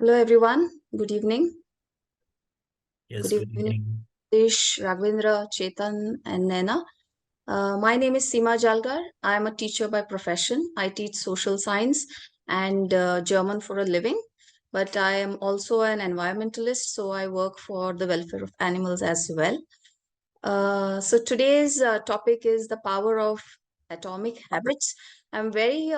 Hello, everyone. Good evening. Yes, Good good evening, evening. Dish, Raghavendra, Chetan, and Naina. My name is Seema Jalgar. I am a teacher by profession. I teach social science and German for a living, but I am also an environmentalist, so I work for the welfare of animals as well. So today's topic is the power of atomic habits. I'm very,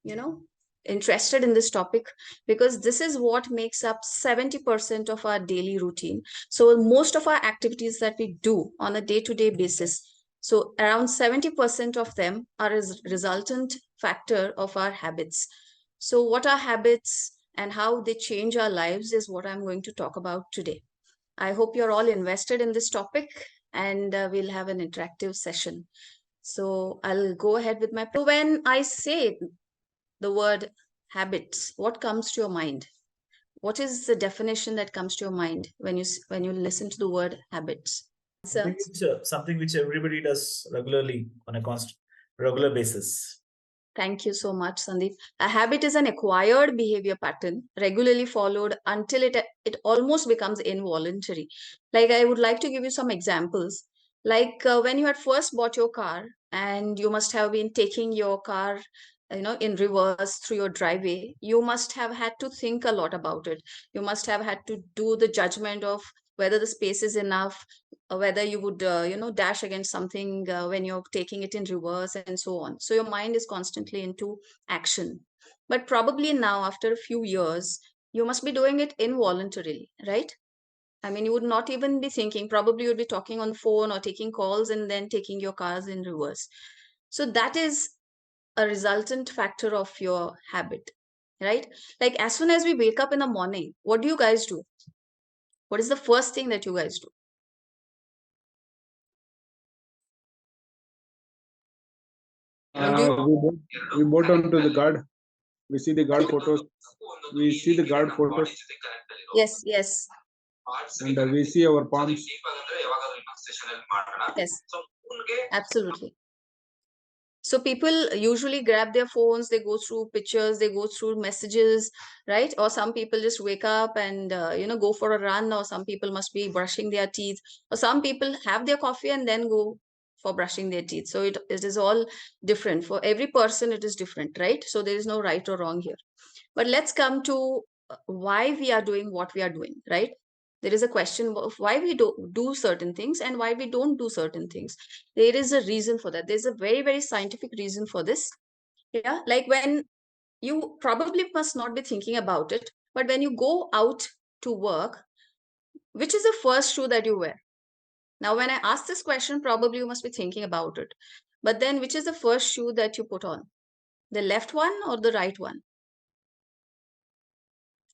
you know, interested in this topic because this is what makes up 70% of our daily routine. So most of our activities that we do on a day-to-day basis, so around 70% of them are a resultant factor of our habits. So what are habits and how they change our lives is what I'm going to talk about today. I hope you're all invested in this topic and we'll have an interactive session. So I'll go ahead with my. So when I say the word habits, what comes to your mind? What is the definition that comes to your mind when you listen to the word habits? I So think it's something which everybody does regularly on a regular basis. thank you so much, Sandeep. A habit is an acquired behavior pattern regularly followed until it almost becomes involuntary. Like I would like to give you some examples. Like when you had first bought your car and you must have been taking your car, in reverse through your driveway, you must have had to think a lot about it. You must have had to do the judgment of whether the space is enough, whether you would dash against something when you're taking it in reverse and so on. So your mind is constantly into action, but probably now after a few years you must be doing it involuntarily, right? I mean, you would not even be thinking. Probably you'd be talking on the phone or taking calls and then taking your cars in reverse. So that is a resultant factor of your habit, right? Like as soon as we wake up in the morning, what do you guys do? What is the first thing that you guys do? Do you? We bow down to the guard. We see the guard photos. We see the guard photos, Yes, yes, and we see our palms. yes, absolutely. So people usually grab their phones, they go through pictures, they go through messages, right? Or some people just wake up and go for a run, or some people must be brushing their teeth, or some people have their coffee and then go for brushing their teeth. So it is all different. For every person, it is different, right? So there is no right or wrong here. But let's come to why we are doing what we are doing, right? There is a question of why we do certain things and why we don't do certain things. There is a reason for that. There's a very, very scientific reason for this. Yeah. Like when you probably must not be thinking about it, but when you go out to work, which is the first shoe that you wear? Now, when I ask this question, probably you must be thinking about it. But then, which is the first shoe that you put on? The left one or the right one?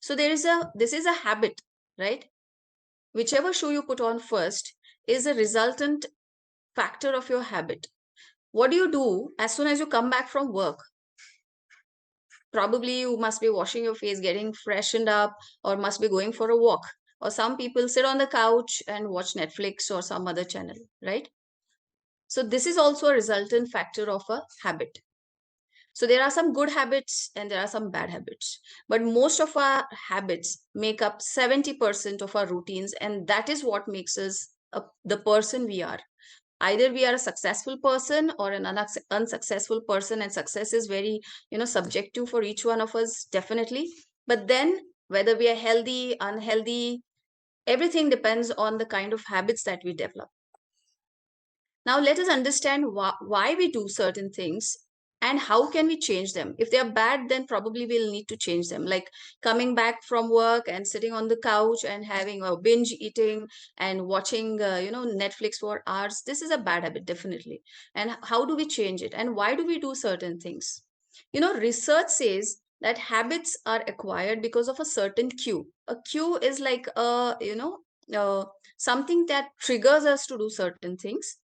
So this is a habit, right? Whichever shoe you put on first is a resultant factor of your habit. What do you do as soon as you come back from work? Probably you must be washing your face, getting freshened up, or must be going for a walk. Or some people sit on the couch and watch Netflix or some other channel, right? So this is also a resultant factor of a habit. So there are some good habits and there are some bad habits. But most of our habits make up 70% of our routines, and that is what makes us the person we are. Either we are a successful person or an unsuccessful person, and success is very, subjective for each one of us, definitely. But then whether we are healthy, unhealthy, everything depends on the kind of habits that we develop. Now, let us understand why we do certain things and how can we change them. If they are bad, then probably we'll need to change them. Like coming back from work and sitting on the couch and having a binge eating and watching, Netflix for hours. This is a bad habit, definitely. And how do we change it? And why do we do certain things? Research says that habits are acquired because of a certain cue. A cue is like something that triggers us to do certain things,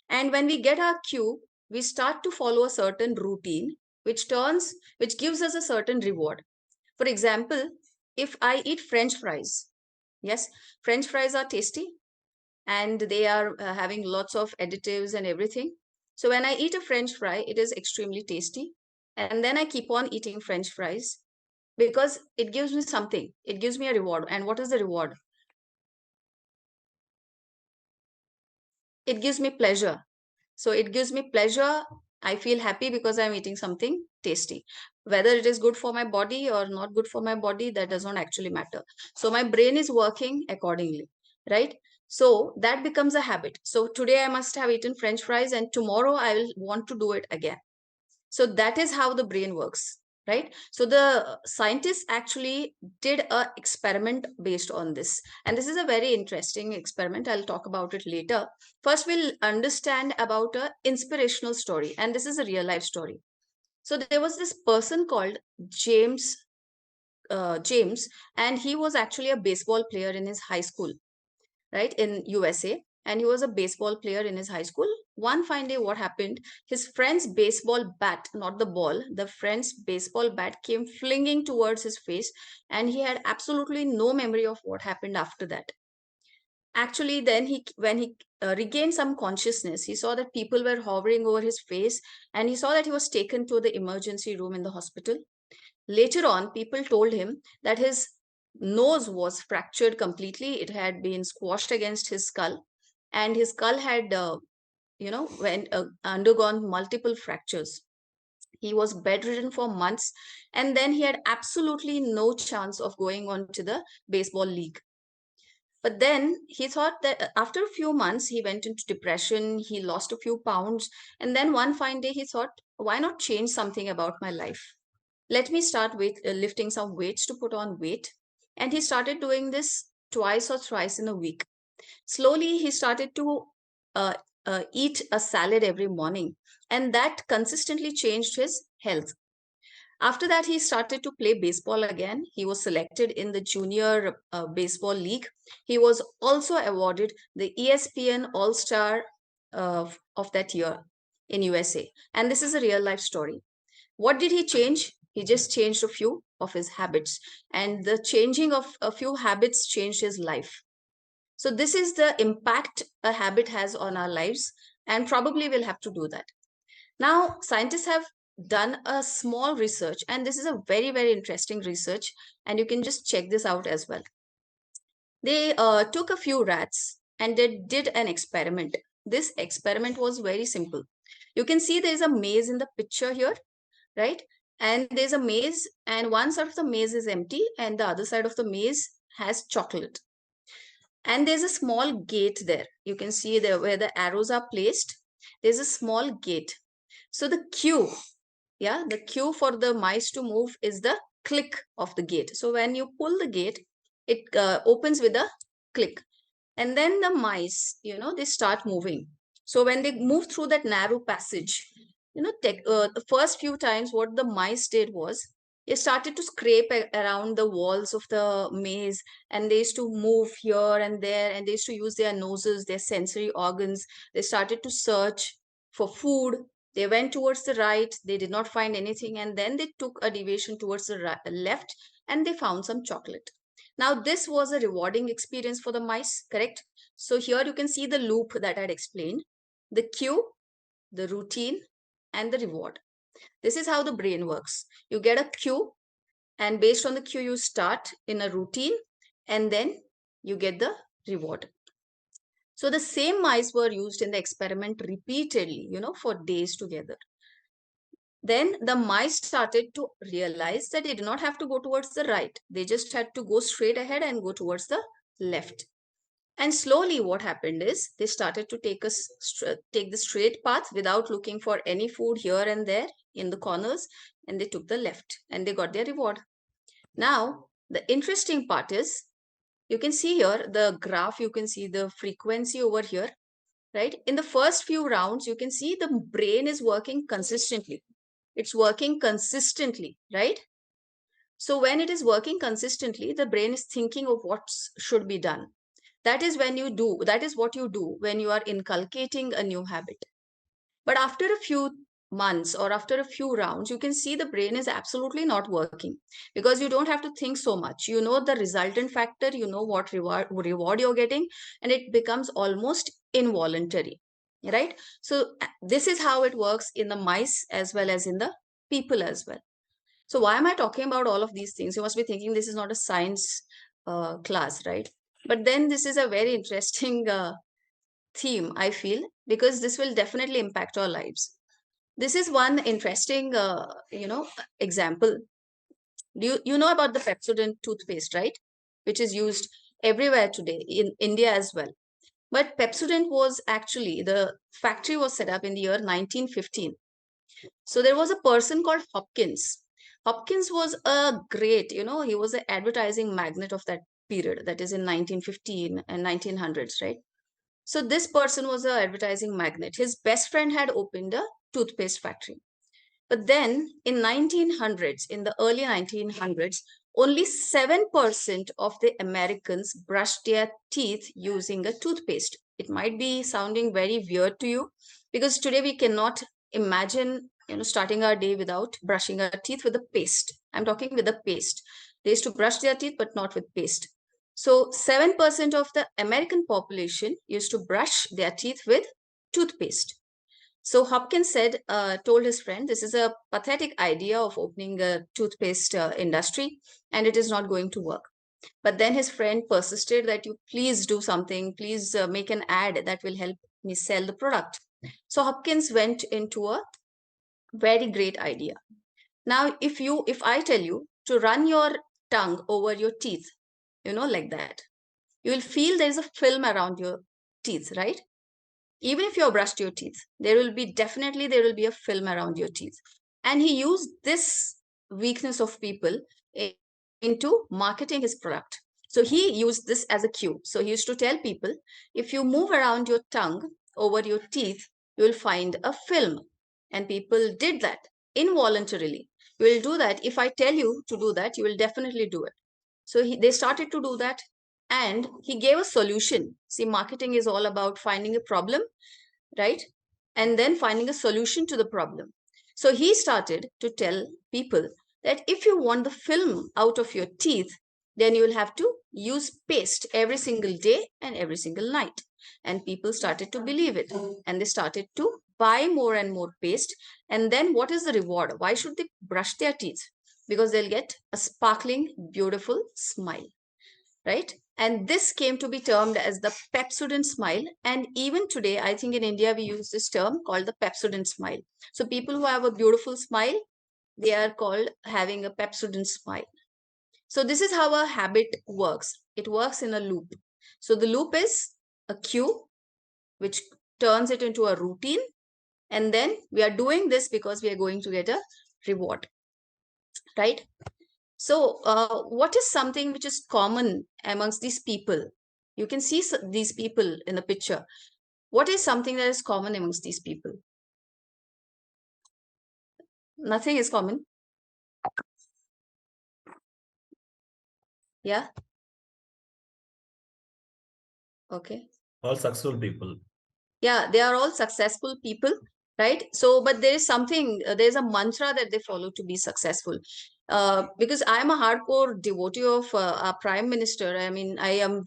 and when we get our cue, we start to follow a certain routine, which gives us a certain reward. For example, if I eat French fries, yes, French fries are tasty and they are having lots of additives and everything. So when I eat a French fry, it is extremely tasty. And then I keep on eating French fries. because it gives me something. It gives me a reward. And what is the reward? It gives me pleasure. So it gives me pleasure. I feel happy because I'm eating something tasty. Whether it is good for my body or not good for my body, that does not actually matter. So my brain is working accordingly, right? So that becomes a habit. So today I must have eaten French fries, and tomorrow I will want to do it again. So that is how the brain works, right? So the scientists actually did a experiment based on this. And this is a very interesting experiment. I'll talk about it later. First, we'll understand about a inspirational story. And this is a real life story. So there was this person called James, James, and he was actually a baseball player in his high school, right, in USA. And he was a baseball player in his high school. One fine day, what happened? His friend's baseball bat, not the ball, the friend's baseball bat came flinging towards his face, and he had absolutely no memory of what happened after that. Actually, then when he regained some consciousness, he saw that people were hovering over his face, and he saw that he was taken to the emergency room in the hospital. Later on, people told him that his nose was fractured completely. It had been squashed against his skull, and his skull had, undergone multiple fractures. He was bedridden for months, and then he had absolutely no chance of going on to the baseball league. But then he thought that after a few months, he went into depression. He lost a few pounds. And then one fine day, he thought, why not change something about my life? Let me start with lifting some weights to put on weight. And he started doing this twice or thrice in a week. Slowly, he started to uh, eat a salad every morning. And that consistently changed his health. After that, he started to play baseball again. He was selected in the junior baseball league. He was also awarded the ESPN All Star of that year in USA. And this is a real life story. What did he change? He just changed a few of his habits. And the changing of a few habits changed his life. So, this is the impact a habit has on our lives. And probably we'll have to do that. Now, scientists have done a small research, and this is a very, very interesting research, and you can just check this out as well. They took a few rats and they did an experiment. This experiment was very simple. You can see there is a maze in the picture here, right? And there's a maze, and one side of the maze is empty, and the other side of the maze has chocolate. And there's a small gate there. You can see there where the arrows are placed. There's a small gate. So the cue, yeah, the cue for the mice to move is the click of the gate. So when you pull the gate, it opens with a click. And then the mice, they start moving. So when they move through that narrow passage, the first few times what the mice did was they started to scrape around the walls of the maze, and they used to move here and there, and they used to use their noses, their sensory organs. They started to search for food. They went towards the right, they did not find anything, and then they took a deviation towards the left, and they found some chocolate. Now, this was a rewarding experience for the mice, correct? So here you can see the loop that I had explained: the cue, the routine, and the reward. This is how the brain works. You get a cue, and based on the cue, you start in a routine, and then you get the reward. So the same mice were used in the experiment repeatedly, for days together. Then the mice started to realize that they did not have to go towards the right. They just had to go straight ahead and go towards the left. And slowly, what happened is they started to take the straight path without looking for any food here and there in the corners, and they took the left and they got their reward. Now, the interesting part is you can see here the graph, you can see the frequency over here, right? In the first few rounds, you can see the brain is working consistently. It's working consistently, right? So when it is working consistently, the brain is thinking of what should be done. That is that is what you do when you are inculcating a new habit. But after a few months or after a few rounds, you can see the brain is absolutely not working, because you don't have to think so much. You know the resultant factor, you know what reward you're getting, and it becomes almost involuntary, right? So this is how it works in the mice as well as in the people as well. So why am I talking about all of these things? You must be thinking this is not a science class, right? But then this is a very interesting theme, I feel, because this will definitely impact our lives. This is one interesting, example. You know about the Pepsodent toothpaste, right? Which is used everywhere today in India as well. But Pepsodent was actually, the factory was set up in the year 1915. So there was a person called Hopkins. Hopkins was a great, he was an advertising magnate of that period, that is in 1915 and 1900s, right? So this person was an advertising magnate. His best friend had opened a toothpaste factory. But then in 1900s, in the early 1900s, only 7% of the Americans brushed their teeth using a toothpaste. It might be sounding very weird to you because today we cannot imagine, starting our day without brushing our teeth with a paste. I'm talking with a paste. They used to brush their teeth, but not with paste. So 7% of the American population used to brush their teeth with toothpaste. So Hopkins told his friend, this is a pathetic idea of opening a toothpaste industry, and it is not going to work. But then his friend persisted that you please do something, please make an ad that will help me sell the product. So Hopkins went into a very great idea. Now, if I tell you to run your tongue over your teeth, like that, you will feel there is a film around your teeth, right? Even if you have brushed your teeth, there will be a film around your teeth. And he used this weakness of people into marketing his product. So he used this as a cue. So he used to tell people, if you move around your tongue over your teeth, you will find a film. And people did that involuntarily. You will do that. If I tell you to do that, you will definitely do it. So they started to do that, and he gave a solution. See, marketing is all about finding a problem, right? And then finding a solution to the problem. So he started to tell people that if you want the film out of your teeth, then you will have to use paste every single day and every single night. And people started to believe it, and they started to buy more and more paste. And then what is the reward? Why should they brush their teeth? Because they'll get a sparkling, beautiful smile, right? And this came to be termed as the Pepsodent smile. And even today, I think in India, we use this term called the Pepsodent smile. So people who have a beautiful smile, they are called having a Pepsodent smile. So this is how a habit works. It works in a loop. So the loop is a cue, which turns it into a routine. And then we are doing this because we are going to get a reward, right? So, what is something which is common amongst these people? You can see these people in the picture. What is something that is common amongst these people? Nothing is common. Yeah. Okay. All successful people. Yeah, they are all successful people, right? So, but there is something, there's a mantra that they follow to be successful. Because I'm a hardcore devotee of our prime minister. I mean, I am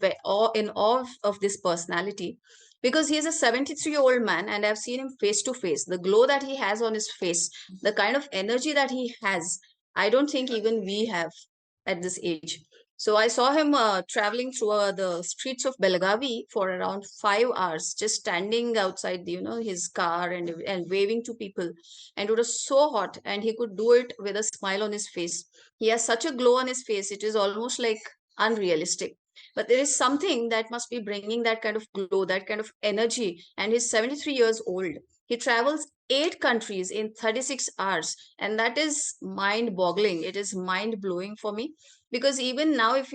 in awe of this personality because he is a 73-year-old man, and I've seen him face to face. The glow that he has on his face, the kind of energy that he has, I don't think even we have at this age. So I saw him traveling through the streets of Belagavi for around 5 hours, just standing outside, his car and waving to people. And it was so hot, and he could do it with a smile on his face. He has such a glow on his face; it is almost like unrealistic. But there is something that must be bringing that kind of glow, that kind of energy. And he's 73 years old. He travels 8 countries in 36 hours, and that is mind-boggling. It is mind-blowing for me because even now if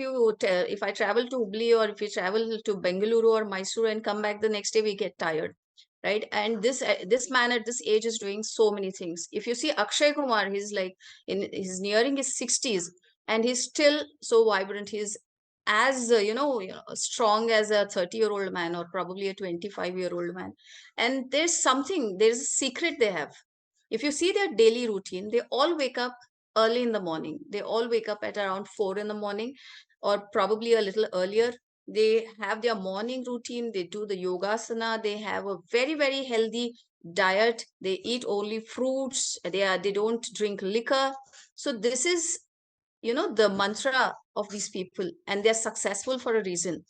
I travel to Hubli or if we travel to Bengaluru or Mysore and come back the next day, we get tired, right? And this man at this age is doing so many things. If you see Akshay Kumar, he's nearing his 60s, and he's still so vibrant. He's as strong as a 30-year-old man or probably a 25-year-old man. And there's a secret they have. If you see their daily routine, they all wake up early in the morning. They all wake up at around 4 in the morning or probably a little earlier. They have their morning routine. They do the yogasana. They have a very, very healthy diet, they eat only fruits, they don't drink liquor. So this is, the mantra of these people, and they're successful for a reason.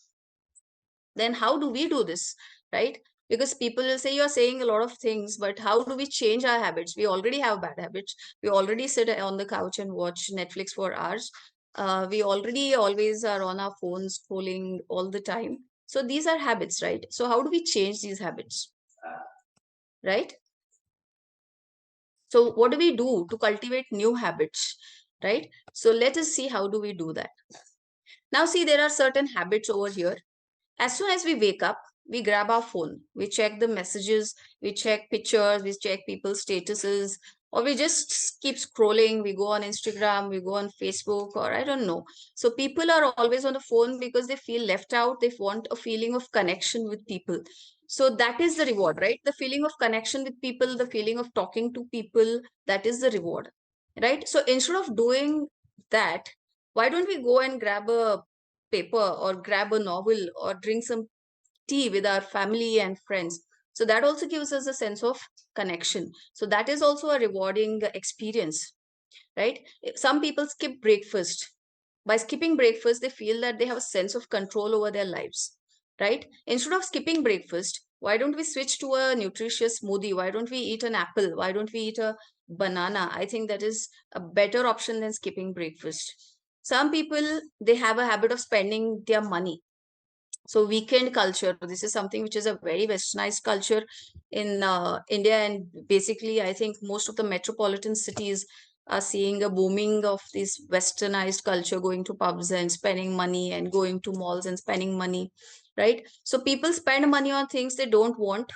Then how do we do this, right? Because people will say you're saying a lot of things, but how do we change our habits? We already have bad habits. We already sit on the couch and watch Netflix for hours. We already always are on our phones scrolling all the time. So these are habits, right? So how do we change these habits, right? So what do we do to cultivate new habits, right? So let us see how do we do that. Now see, there are certain habits over here. As soon as we wake up, we grab our phone, we check the messages, we check pictures, we check people's statuses, or we just keep scrolling. We go on Instagram, we go on Facebook, or I don't know. So people are always on the phone because they feel left out. They want a feeling of connection with people. So that is the reward, right? The feeling of connection with people, the feeling of talking to people, that is the reward, right? So instead of doing that, why don't we go and grab a paper or grab a novel or drink some tea with our family and friends? So that also gives us a sense of connection. So that is also a rewarding experience, right? Some people skip breakfast. By skipping breakfast, they feel that they have a sense of control over their lives, right? Instead of skipping breakfast, why don't we switch to a nutritious smoothie? Why don't we eat an apple? Why don't we eat a banana? I think that is a better option than skipping breakfast. Some people, they have a habit of spending their money. So weekend culture, this is something which is a very westernized culture in India, and basically I think most of the metropolitan cities are seeing a booming of this westernized culture, going to pubs and spending money and going to malls and spending money, right? So people spend money on things they don't want.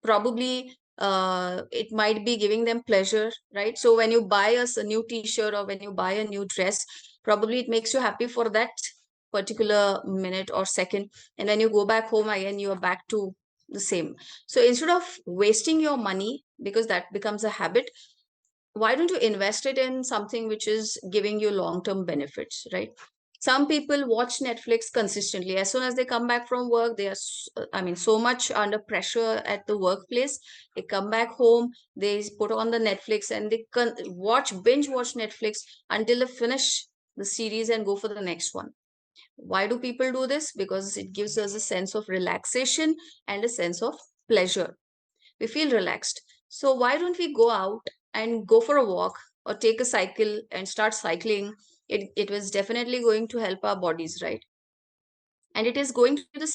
Probably it might be giving them pleasure, right? So when you buy a new t-shirt or when you buy a new dress, probably it makes you happy for that particular minute or second, and when you go back home again, you are back to the same. So instead of wasting your money, because that becomes a habit, why don't you invest it in something which is giving you long term benefits, right? Some people watch Netflix consistently. As soon as they come back from work, they are I mean, so much under pressure at the workplace. They come back home, they put on the Netflix, and they binge watch Netflix until they finish the series and go for the next one. Why do people do this? Because it gives us a sense of relaxation and a sense of pleasure. We feel relaxed. So why don't we go out and go for a walk or take a cycle and start cycling? It was definitely going to help our bodies, right? And it is going to be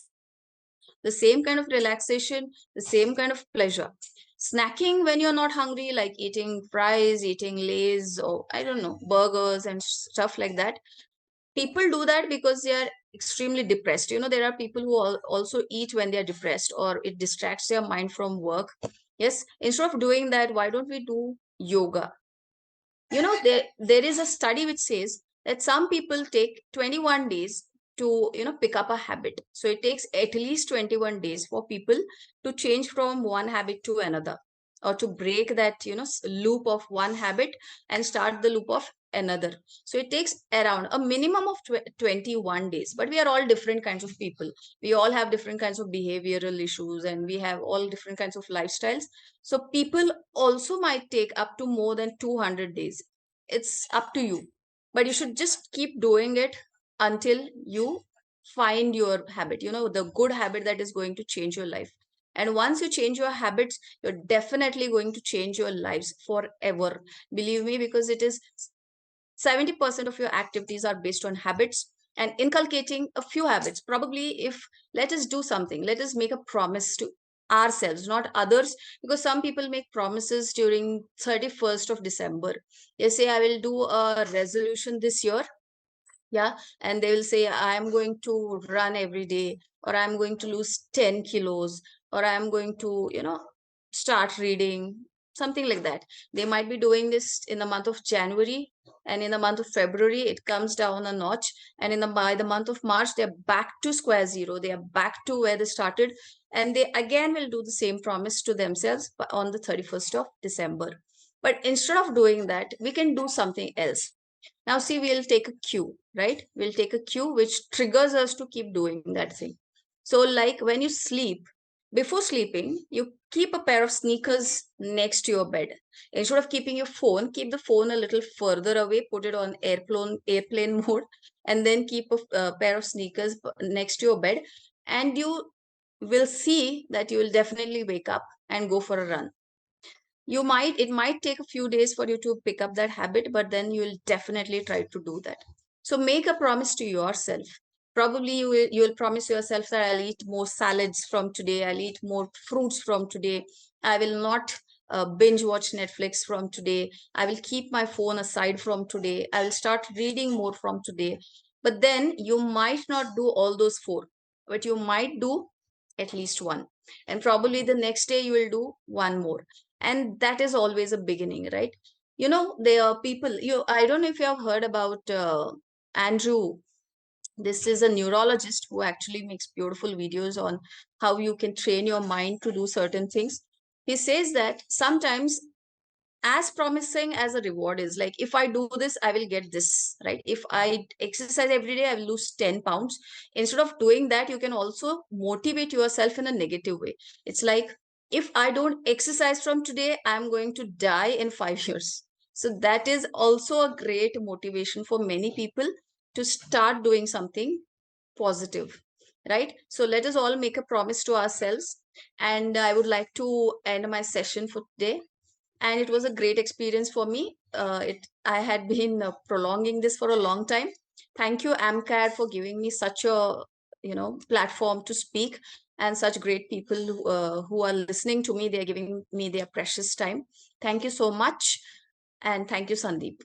the same kind of relaxation, the same kind of pleasure. Snacking when you're not hungry, like eating fries, eating lays, or I don't know, burgers and stuff like that. People do that because they are extremely depressed. There are people who also eat when they are depressed, or it distracts their mind from work. Yes, instead of doing that, why don't we do yoga? There is a study which says that some people take 21 days to pick up a habit. So it takes at least 21 days for people to change from one habit to another, or to break that loop of one habit and start the loop of another. So it takes around a minimum of 21 days. But we are all different kinds of people. We all have different kinds of behavioral issues, and we have all different kinds of lifestyles. So people also might take up to more than 200 days. It's up to you. But you should just keep doing it until you find your habit, the good habit that is going to change your life. And once you change your habits, you're definitely going to change your lives forever. Believe me, because it is 70% of your activities are based on habits. And inculcating a few habits, probably, if let us do something, let us make a promise to ourselves, not others. Because some people make promises during 31st of December. They say, I will do a resolution this year. Yeah. And they will say, I'm going to run every day, or I'm going to lose 10 kilos, or I'm going to start reading, something like that. They might be doing this in the month of January, and in the month of February it comes down a notch, and by the month of March they're back to square zero. They are back to where they started, and they again will do the same promise to themselves on the 31st of December. But instead of doing that, we can do something else. Now, see, we'll take a cue, right? We'll take a cue which triggers us to keep doing that thing. So, like when you sleep, Before sleeping, you keep a pair of sneakers next to your bed. Instead of keeping your phone, keep the phone a little further away, put it on airplane mode, and then keep a pair of sneakers next to your bed. And you will see that you will definitely wake up and go for a run. It might take a few days for you to pick up that habit, but then you will definitely try to do that. So make a promise to yourself. Probably you will promise yourself that I'll eat more salads from today, I'll eat more fruits from today, I will not binge watch Netflix from today, I will keep my phone aside from today, I will start reading more from today. But then you might not do all those four, but you might do at least one, and probably the next day you will do one more. And that is always a beginning, right? There are people, I don't know if you have heard about Andrew. This is a neurologist who actually makes beautiful videos on how you can train your mind to do certain things. He says that sometimes as promising as a reward is, like, if I do this I will get this, right? If I exercise every day I will lose 10 pounds. Instead of doing that, you can also motivate yourself in a negative way. It's like, if I don't exercise from today, I'm going to die in 5 years. So that is also a great motivation for many people to start doing something positive, right? So let us all make a promise to ourselves. And I would like to end my session for today, and it was a great experience for me. It I had been prolonging this for a long time. Thank you, AMCAD, for giving me such a platform to speak, and such great people who are listening to me. They are giving me their precious time. Thank you so much, and thank you, Sandeep.